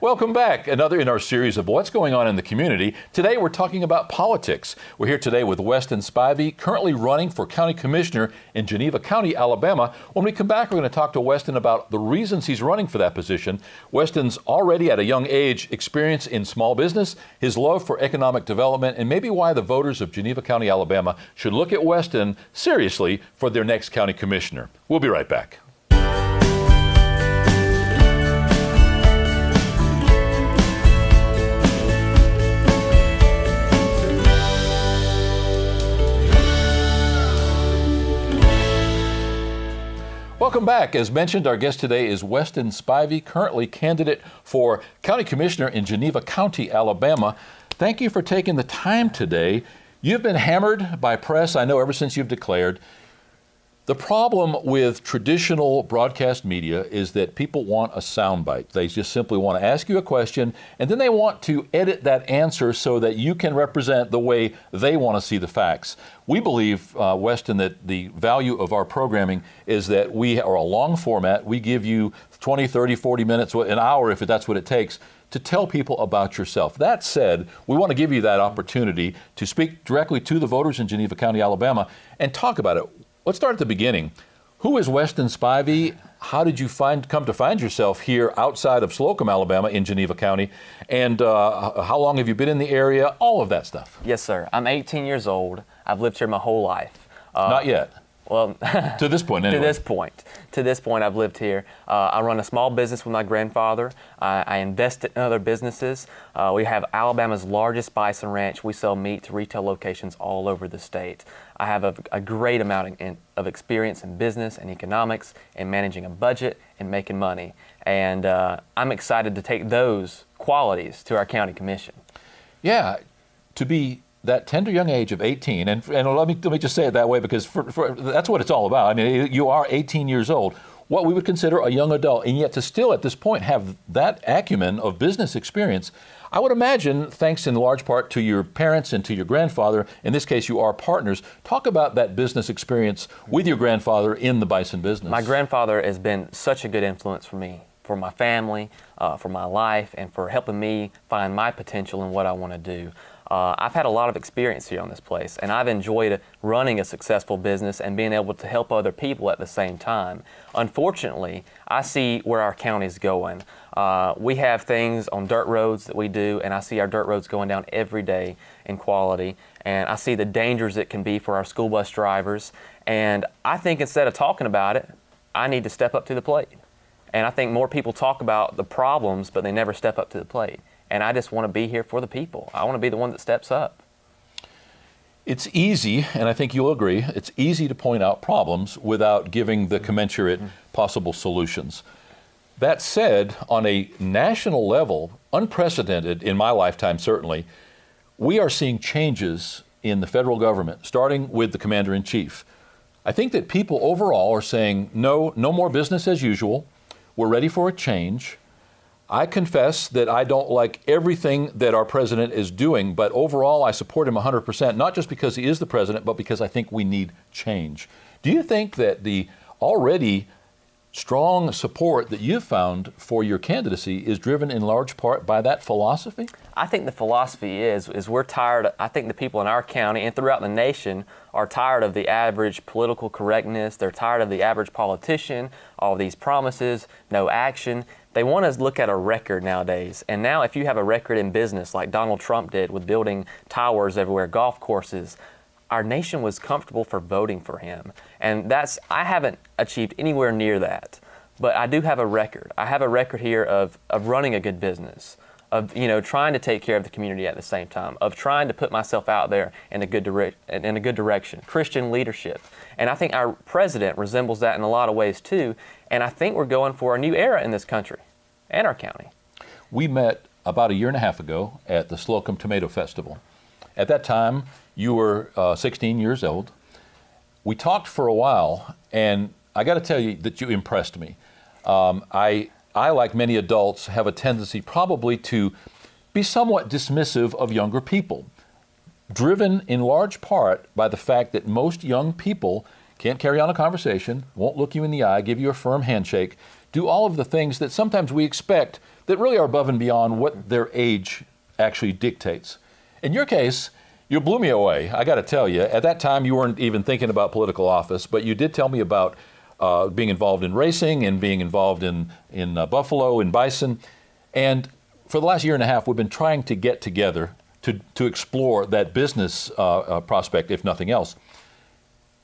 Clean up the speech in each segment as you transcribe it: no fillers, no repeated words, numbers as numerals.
Welcome back. Another in our series of what's going on in the community. Today we're talking about politics. We're here today with Weston Spivey, currently running for county commissioner in Geneva County, Alabama. When we come back, we're going to talk to Weston about the reasons he's running for that position. Weston's already at a young age experience in small business, his love for economic development, and maybe why the voters of Geneva County, Alabama should look at Weston seriously for their next county commissioner. We'll be right back. Welcome back. As mentioned, our guest today is Weston Spivey, currently candidate for county commissioner in Geneva County, Alabama. Thank you for taking the time today. You've been hammered by press, I know, ever since you've declared. The problem with traditional broadcast media is that people want a soundbite. They just simply want to ask you a question, and then they want to edit that answer so that you can represent the way they want to see the facts. We believe, Weston, that the value of our programming is that we are a long format. We give you 20, 30, 40 minutes, an hour if that's what it takes, to tell people about yourself. That said, we want to give you that opportunity to speak directly to the voters in Geneva County, Alabama, and talk about it. Let's start at the beginning. Who is Weston Spivey? How did you come to find yourself here outside of Slocum, Alabama, in Geneva County? And how long have you been in the area? All of that stuff. Yes, sir. I'm 18 years old. I've lived here my whole life. Not yet. Well, to this point, anyway. To this point, I've lived here. I run a small business with my grandfather. I invest in other businesses. We have Alabama's largest bison ranch. We sell meat to retail locations all over the state. I have a great amount of experience in business and economics and managing a budget and making money. And I'm excited to take those qualities to our county commission. Yeah, to be that tender young age of 18, and let me just say it that way because that's what it's all about. I mean, you are 18 years old, what we would consider a young adult, and yet to still at this point have that acumen of business experience, I would imagine, thanks in large part to your parents and to your grandfather, in this case you are partners. Talk about that business experience with your grandfather in the bison business. My grandfather has been such a good influence for me, for my family, for my life, and for helping me find my potential in what I want to do. I've had a lot of experience here on this place, and I've enjoyed running a successful business and being able to help other people at the same time. Unfortunately, I see where our county's going. We have things on dirt roads that we do, and I see our dirt roads going down every day in quality, and I see the dangers it can be for our school bus drivers, and I think instead of talking about it, I need to step up to the plate. And I think more people talk about the problems, but they never step up to the plate. And I just want to be here for the people. I want to be the one that steps up. It's easy, and I think you'll agree, it's easy to point out problems without giving the commensurate possible solutions. That said, on a national level, unprecedented in my lifetime certainly, we are seeing changes in the federal government, starting with the commander-in-chief. I think that people overall are saying, no more business as usual. We're ready for a change. I confess that I don't like everything that our president is doing, but overall I support him 100%, not just because he is the president, but because I think we need change. Do you think that the already strong support that you've found for your candidacy is driven in large part by that philosophy? I think the philosophy is we're tired. I think the people in our county and throughout the nation are tired of the average political correctness. They're tired of the average politician, all these promises, no action. They want to look at a record nowadays. And now if you have a record in business like Donald Trump did with building towers everywhere, golf courses, our nation was comfortable for voting for him. And I haven't achieved anywhere near that. But I do have a record. I have a record here of running a good business, of trying to take care of the community at the same time, of trying to put myself out there in a good direction, Christian leadership. And I think our president resembles that in a lot of ways too. And I think we're going for a new era in this country and our county. We met about a year and a half ago at the Slocum Tomato Festival. At that time, you were 16 years old. We talked for a while, and I got to tell you that you impressed me. I, like many adults, have a tendency probably to be somewhat dismissive of younger people, driven in large part by the fact that most young people can't carry on a conversation, won't look you in the eye, give you a firm handshake, do all of the things that sometimes we expect that really are above and beyond what their age actually dictates. In your case, you blew me away. I got to tell you, at that time you weren't even thinking about political office, but you did tell me about being involved in racing and being involved in buffalo and bison. And for the last year and a half, we've been trying to get together to explore that business prospect, if nothing else.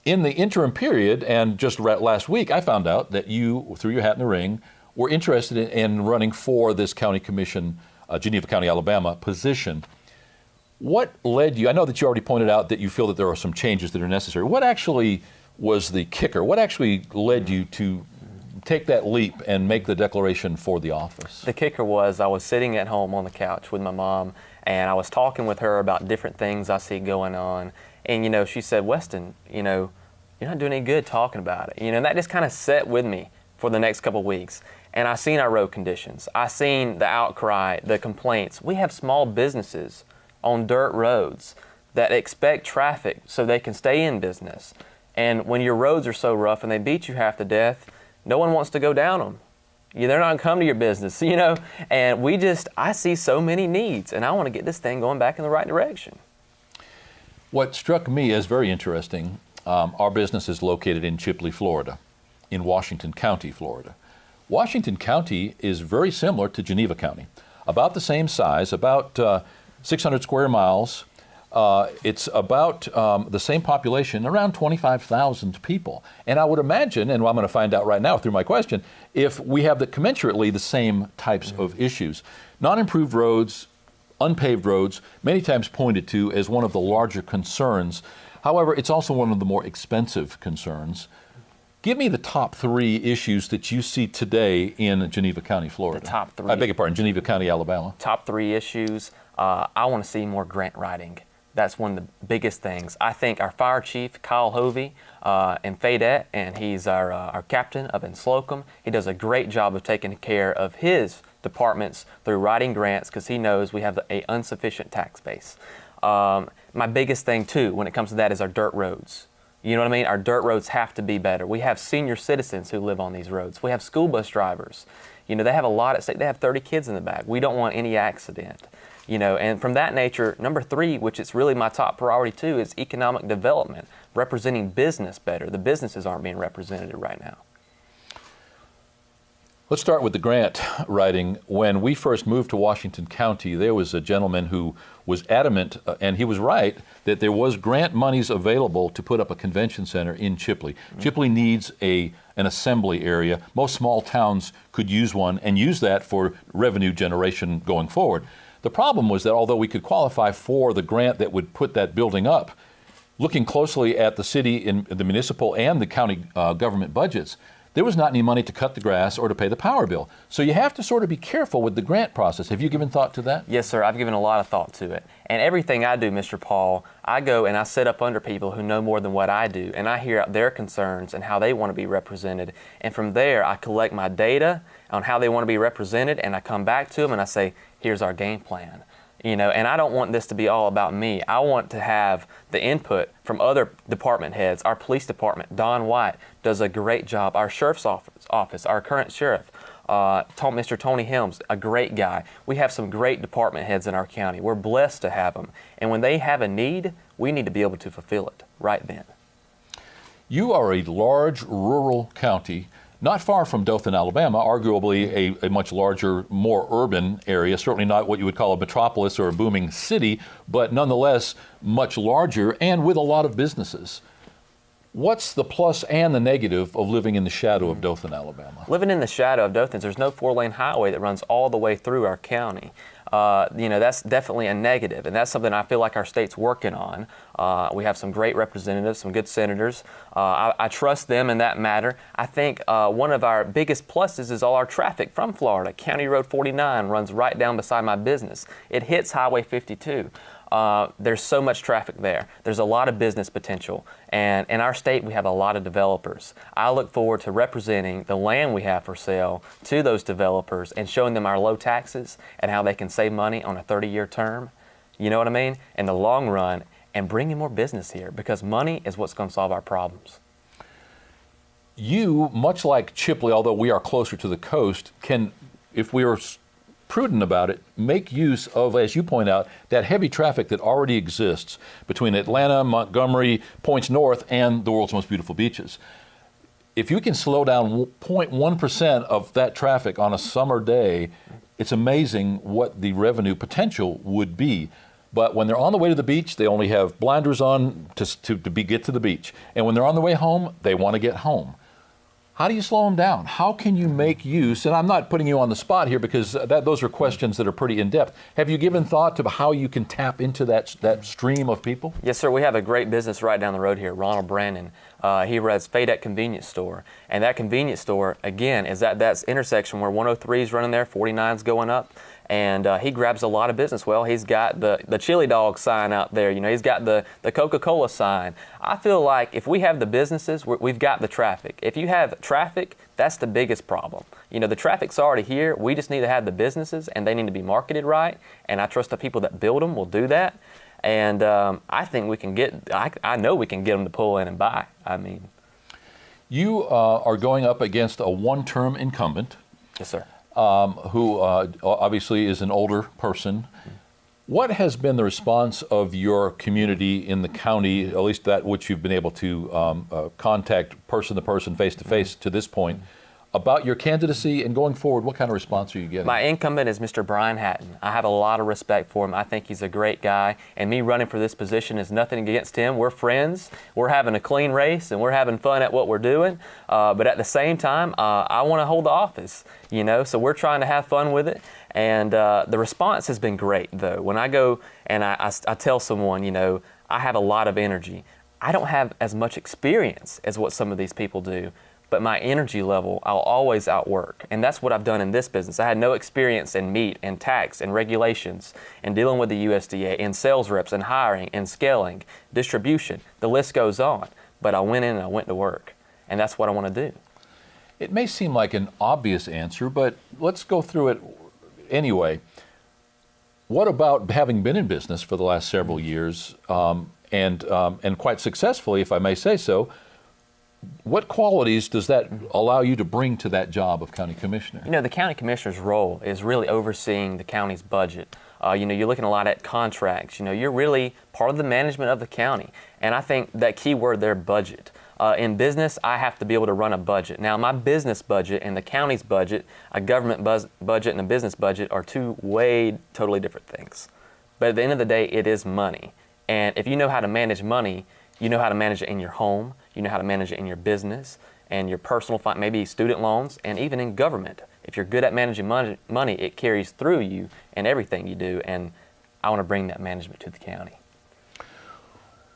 In the interim period, and just last week, I found out that you threw your hat in the ring, were interested in running for this county commission, Geneva County, Alabama position. What led you? I know that you already pointed out that you feel that there are some changes that are necessary. What actually was the kicker? What actually led you to take that leap and make the declaration for the office? The kicker was I was sitting at home on the couch with my mom, and I was talking with her about different things I see going on. And, she said, Weston, you're not doing any good talking about it. And that just kind of set with me for the next couple of weeks. And I seen our road conditions. I seen the outcry, the complaints. We have small businesses on dirt roads that expect traffic so they can stay in business. And when your roads are so rough and they beat you half to death, no one wants to go down them. They're not going to come to your business, And I see so many needs, and I want to get this thing going back in the right direction. What struck me as very interesting, our business is located in Chipley, Florida, in Washington County, Florida. Washington County is very similar to Geneva County, about the same size, about 600 square miles. It's about the same population, around 25,000 people. And I would imagine, and I'm going to find out right now through my question, if we have commensurately the same types of issues. Non-improved roads, unpaved roads, many times pointed to as one of the larger concerns. However, it's also one of the more expensive concerns. Give me the top 3 issues that you see today in Geneva County, Florida. The top 3. I beg your pardon, Geneva County, Alabama. Top 3 issues. I want to see more grant writing. That's one of the biggest things. I think our fire chief, Kyle Hovey, in Fayette, and he's our captain up in Slocum, he does a great job of taking care of his departments through writing grants because he knows we have an insufficient tax base. My biggest thing, too, when it comes to that is our dirt roads. You know what I mean? Our dirt roads have to be better. We have senior citizens who live on these roads. We have school bus drivers. They have a lot at stake. They have 30 kids in the back. We don't want any accident. And from that nature, number 3, which is really my top priority too, is economic development, representing business better. The businesses aren't being represented right now. Let's start with the grant writing. When we first moved to Washington County, there was a gentleman who was adamant, and he was right, that there was grant monies available to put up a convention center in Chipley. Chipley needs an assembly area. Most small towns could use one and use that for revenue generation going forward. The problem was that although we could qualify for the grant that would put that building up, looking closely at the city, in the municipal and the county government budgets, there was not any money to cut the grass or to pay the power bill. So you have to sort of be careful with the grant process. Have you given thought to that? Yes, sir. I've given a lot of thought to it. And everything I do, Mr. Paul, I go and I sit up under people who know more than what I do, and I hear out their concerns and how they want to be represented. And from there, I collect my data on how they want to be represented, and I come back to them and I say, here's our game plan. And I don't want this to be all about me. I want to have the input from other department heads. Our police department, Don White, does a great job. Our sheriff's office, our current sheriff, Mr. Tony Helms, a great guy. We have some great department heads in our county. We're blessed to have them. And when they have a need, we need to be able to fulfill it right then. You are a large rural county, not far from Dothan, Alabama, arguably a much larger, more urban area, certainly not what you would call a metropolis or a booming city, but nonetheless much larger and with a lot of businesses. What's the plus and the negative of living in the shadow of Dothan, Alabama? Living in the shadow of Dothan, there's no 4-lane highway that runs all the way through our county. That's definitely a negative, and that's something I feel like our state's working on. We have some great representatives, some good senators. I trust them in that matter. I think one of our biggest pluses is all our traffic from Florida. County Road 49 runs right down beside my business. It hits Highway 52. There's so much traffic there. There's a lot of business potential. And in our state, we have a lot of developers. I look forward to representing the land we have for sale to those developers and showing them our low taxes and how they can save money on a 30-year term. You know what I mean? In the long run, and bringing more business here, because money is what's going to solve our problems. You, much like Chipley, although we are closer to the coast, can, if we are prudent about it, make use of, as you point out, that heavy traffic that already exists between Atlanta, Montgomery, points north, and the world's most beautiful beaches. If you can slow down 0.1% of that traffic on a summer day, it's amazing what the revenue potential would be. But when they're on the way to the beach, they only have blinders on to get to the beach. And when they're on the way home, they want to get home. How do you slow them down? How can you make use, and I'm not putting you on the spot here because those are questions that are pretty in-depth. Have you given thought to how you can tap into that stream of people? Yes, sir. We have a great business right down the road here, Ronald Brandon. He runs Fayette Convenience Store. And that convenience store, again, is at that intersection where 103 is running there, 49's going up. And he grabs a lot of business. Well, he's got the chili dog sign out there. He's got the Coca-Cola sign. I feel like if we have the businesses, we've got the traffic. If you have traffic, that's the biggest problem. The traffic's already here. We just need to have the businesses, and they need to be marketed right. And I trust the people that build them will do that. And I think we can I know we can get them to pull in and buy. You are going up against a one-term incumbent. Yes, sir. Who obviously is an older person. What has been the response of your community in the county, at least that which you've been able to contact person to person, face to face to this point, about your candidacy and going forward? What kind of response are you getting? My incumbent is Mr. Brian Hatton. I have a lot of respect for him. I think he's a great guy, and me running for this position is nothing against him. We're friends. We're having a clean race, and we're having fun at what we're doing. But at the same time, I want to hold the office, so we're trying to have fun with it. And the response has been great, though. When I go and I tell someone, I have a lot of energy. I don't have as much experience as what some of these people do, but my energy level, I'll always outwork. And that's what I've done in this business. I had no experience in meat and tax and regulations and dealing with the USDA and sales reps and hiring and scaling, distribution. The list goes on. But I went in and I went to work. And that's what I want to do. It may seem like an obvious answer, but let's go through it anyway. What about having been in business for the last several years and quite successfully, if I may say so? What qualities does that allow you to bring to that job of county commissioner? The county commissioner's role is really overseeing the county's budget. You're looking a lot at contracts. You're really part of the management of the county. And I think that key word there, budget. In business, I have to be able to run a budget. Now, my business budget and the county's budget, a government budget and a business budget are two totally different things. But at the end of the day, it is money. And if you know how to manage money, you know how to manage it in your home, you know how to manage it in your business and your personal, maybe student loans, and even in government. If you're good at managing money, it carries through you in everything you do, and I want to bring that management to the county.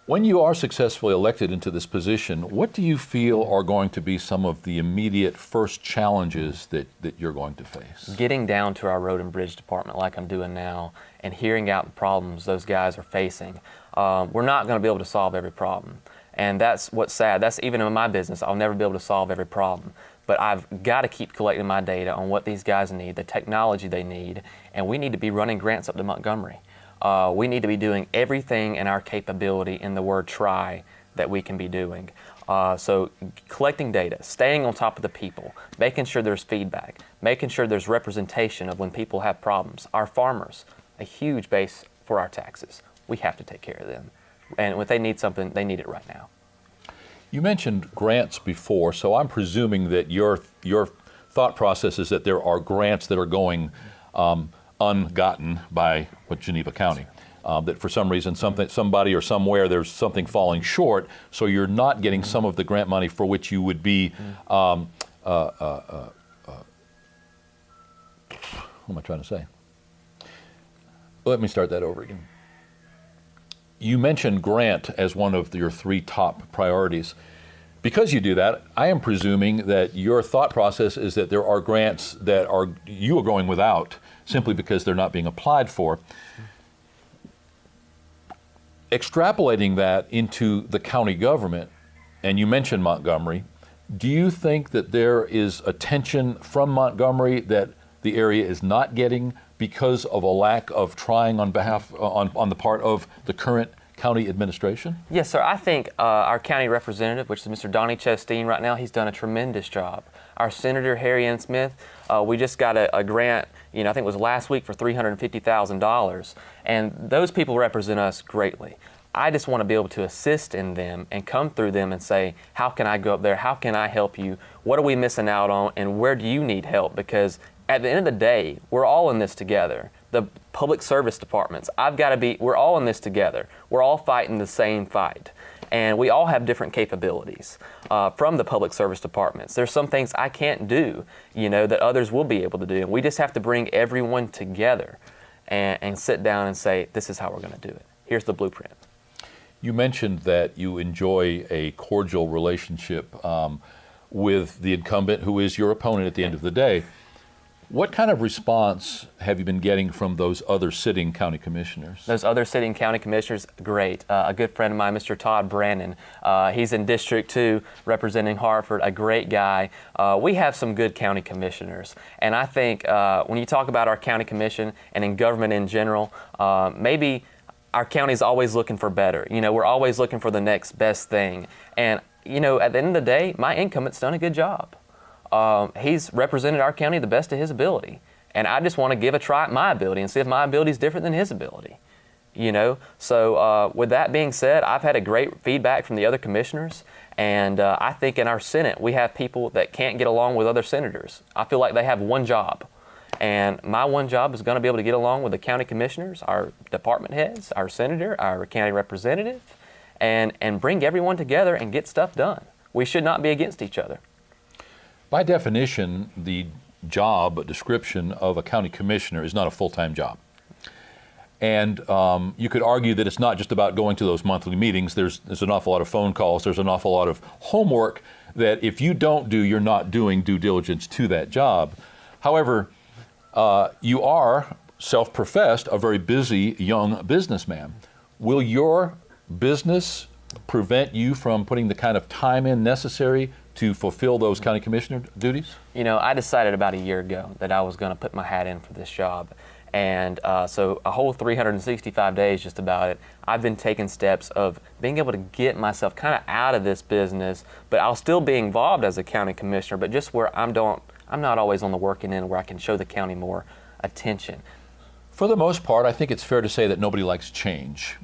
When you are successfully elected into this position, what do you feel are going to be some of the immediate first challenges that you're going to face? Getting down to our road and bridge department like I'm doing now and hearing out the problems those guys are facing. We're not going to be able to solve every problem. And that's what's sad. That's even in my business, I'll never be able to solve every problem. But I've got to keep collecting my data on what these guys need, the technology they need, and we need to be running grants up to Montgomery. We need to be doing everything in our capability in the word try that we can be doing. So collecting data, staying on top of the people, making sure there's feedback, making sure there's representation of when people have problems. Our farmers, a huge base for our taxes. We have to take care of them. And if they need something, they need it right now. You mentioned grants before, so I'm presuming that your thought process is that there are grants that are going ungotten by Geneva County. That for some reason, somebody or somewhere, there's something falling short, so you're not getting some of the grant money for which you would be, what am I trying to say? Let me start that over again. You mentioned grant as one of your three top priorities. Because you do that, I am presuming that your thought process is that there are grants that you are going without simply because they're not being applied for. Extrapolating that into the county government, and you mentioned Montgomery, do you think that there is attention from Montgomery that the area is not getting because of a lack of trying on the part of the current county administration? Yes, sir. I think our county representative, which is Mr. Donnie Chasteen right now, he's done a tremendous job. Our Senator Harry Ann Smith, we just got a grant, I think it was last week for $350,000. And those people represent us greatly. I just want to be able to assist in them and come through them and say, how can I go up there? How can I help you? What are we missing out on? And where do you need help? Because at the end of the day, we're all in this together. The public service departments, we're all in this together. We're all fighting the same fight. And we all have different capabilities from the public service departments. There's some things I can't do, that others will be able to do. And we just have to bring everyone together and sit down and say, this is how we're going to do it. Here's the blueprint. You mentioned that you enjoy a cordial relationship with the incumbent, who is your opponent at the end of the day. What kind of response have you been getting from those other sitting county commissioners? Those other sitting county commissioners, great. A good friend of mine, Mr. Todd Brandon, he's in District 2 representing Hartford, a great guy. We have some good county commissioners. And I think when you talk about our county commission and in government in general, maybe our county's always looking for better. We're always looking for the next best thing. And, at the end of the day, my incumbent's done a good job. He's represented our county the best of his ability. And I just want to give a try at my ability and see if my ability is different than his ability. So with that being said, I've had a great feedback from the other commissioners. And I think in our Senate, we have people that can't get along with other senators. I feel like they have one job. And my one job is going to be able to get along with the county commissioners, our department heads, our senator, our county representative, and bring everyone together and get stuff done. We should not be against each other. By definition, the job description of a county commissioner is not a full-time job. And you could argue that it's not just about going to those monthly meetings. There's an awful lot of phone calls. There's an awful lot of homework that if you don't do, you're not doing due diligence to that job. However, you are self-professed a very busy young businessman. Will your business prevent you from putting the kind of time in necessary to fulfill those county commissioner duties? I decided about a year ago that I was going to put my hat in for this job. And so a whole 365 days just about it, I've been taking steps of being able to get myself kind of out of this business, but I'll still be involved as a county commissioner, but just where I'm not always on the working end where I can show the county more attention. For the most part, I think it's fair to say that nobody likes change.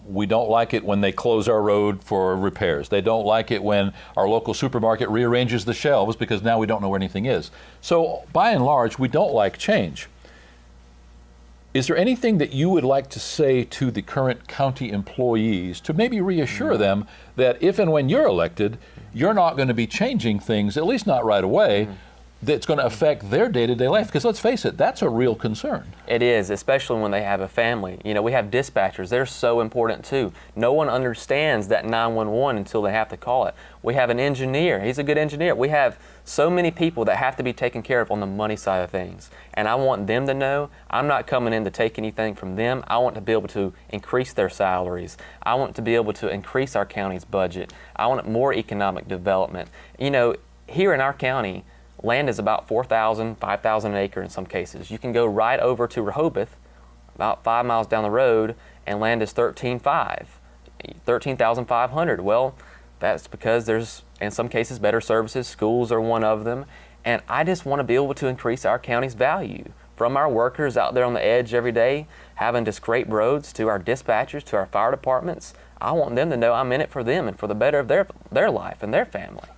We don't like it when they close our road for repairs. They don't like it when our local supermarket rearranges the shelves because now we don't know where anything is. So by and large, we don't like change. Is there anything that you would like to say to the current county employees to maybe reassure them that if and when you're elected, you're not going to be changing things, at least not right away, that's going to affect their day-to-day life? Because let's face it, that's a real concern. It is, especially when they have a family. We have dispatchers. They're so important too. No one understands that 911 until they have to call it. We have an engineer. He's a good engineer. We have so many people that have to be taken care of on the money side of things. And I want them to know I'm not coming in to take anything from them. I want to be able to increase their salaries. I want to be able to increase our county's budget. I want more economic development. Here in our county, land is about $4,000, $5,000 an acre in some cases. You can go right over to Rehoboth, about 5 miles down the road, and land is $13,500. Well, that's because there's, in some cases, better services. Schools are one of them. And I just want to be able to increase our county's value from our workers out there on the edge every day, having to scrape roads, to our dispatchers, to our fire departments. I want them to know I'm in it for them and for the better of their life and their family.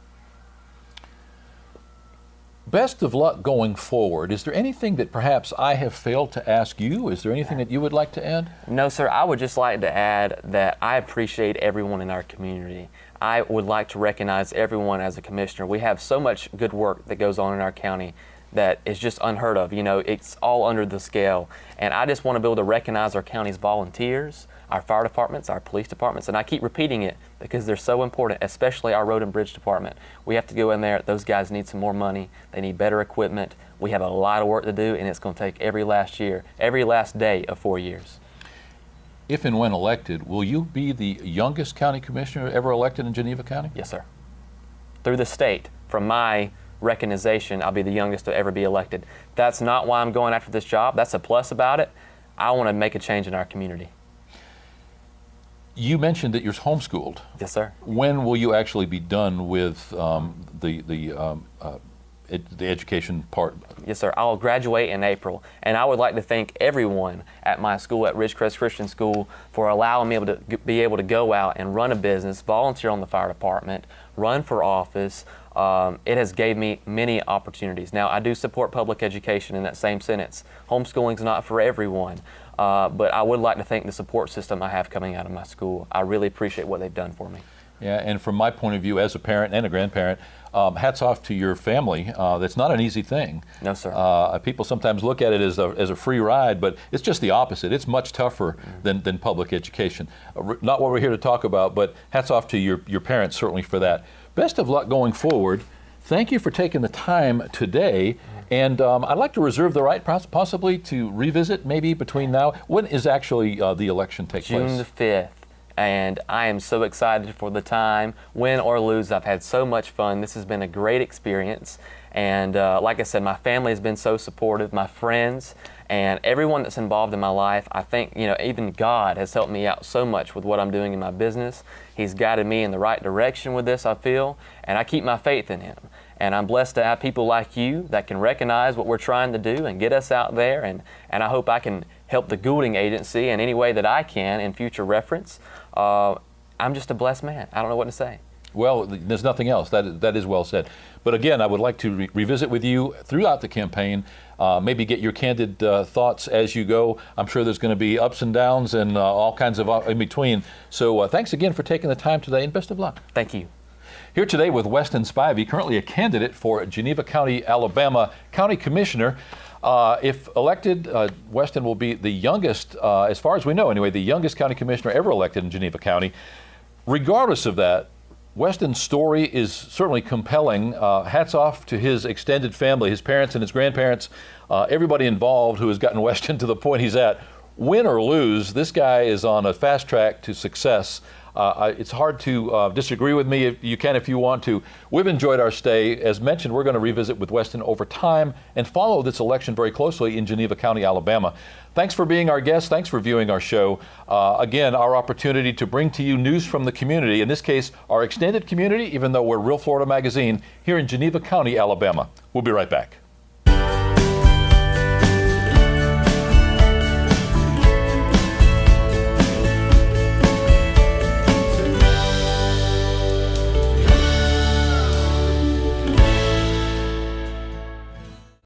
Best of luck going forward. Is there anything that perhaps I have failed to ask you? Is there anything that you would like to add? No, sir. I would just like to add that I appreciate everyone in our community. I would like to recognize everyone as a commissioner. We have so much good work that goes on in our county that is just unheard of. It's all under the scale. And I just want to be able to recognize our county's volunteers, our fire departments, our police departments, and I keep repeating it because they're so important, especially our road and bridge department. We have to go in there. Those guys need some more money. They need better equipment. We have a lot of work to do, and it's going to take every last day of 4 years. If and when elected, will you be the youngest county commissioner ever elected in Geneva County? Yes, sir. Through the state, from my recognition, I'll be the youngest to ever be elected. That's not why I'm going after this job. That's a plus about it. I want to make a change in our community. You mentioned that you're homeschooled. Yes, sir. When will you actually be done with the the education part. Yes, sir. I'll graduate in April, and I would like to thank everyone at my school, at Ridgecrest Christian School, for allowing me to be able to go out and run a business, volunteer on the fire department, run for office. It has gave me many opportunities. Now, I do support public education in that same sentence. Homeschooling's not for everyone, but I would like to thank the support system I have coming out of my school. I really appreciate what they've done for me. Yeah, and from my point of view as a parent and a grandparent, hats off to your family. That's not an easy thing. No, sir. People sometimes look at it as a free ride, but it's just the opposite. It's much tougher than public education. Not what we're here to talk about, but hats off to your parents certainly for that. Best of luck going forward. Thank you for taking the time today. And I'd like to reserve the right possibly to revisit maybe between now. When is actually the election take place? June the 5th. And I am so excited for the time. Win or lose, I've had so much fun. This has been a great experience. And like I said, my family has been so supportive, my friends, and everyone that's involved in my life. I think, even God has helped me out so much with what I'm doing in my business. He's guided me in the right direction with this, I feel, and I keep my faith in Him. And I'm blessed to have people like you that can recognize what we're trying to do and get us out there. And I hope I can help the Goulding Agency in any way that I can in future reference. I'm just a blessed man. I don't know what to say. Well, there's nothing else. That is well said. But again, I would like to revisit with you throughout the campaign, maybe get your candid thoughts as you go. I'm sure there's going to be ups and downs and all kinds of in between. So thanks again for taking the time today, and best of luck. Thank you. Here today with Weston Spivey, currently a candidate for Geneva County, Alabama County Commissioner. If elected, Weston will be the youngest, as far as we know anyway, the youngest county commissioner ever elected in Geneva County. Regardless of that, Weston's story is certainly compelling. Hats off to his extended family, his parents and his grandparents, everybody involved who has gotten Weston to the point he's at. Win or lose, this guy is on a fast track to success. It's hard to disagree with me. You can if you want to. We've enjoyed our stay. As mentioned, we're going to revisit with Weston over time and follow this election very closely in Geneva County, Alabama. Thanks for being our guest. Thanks for viewing our show. Again, our opportunity to bring to you news from the community, in this case, our extended community, even though we're Real Florida Magazine, here in Geneva County, Alabama. We'll be right back.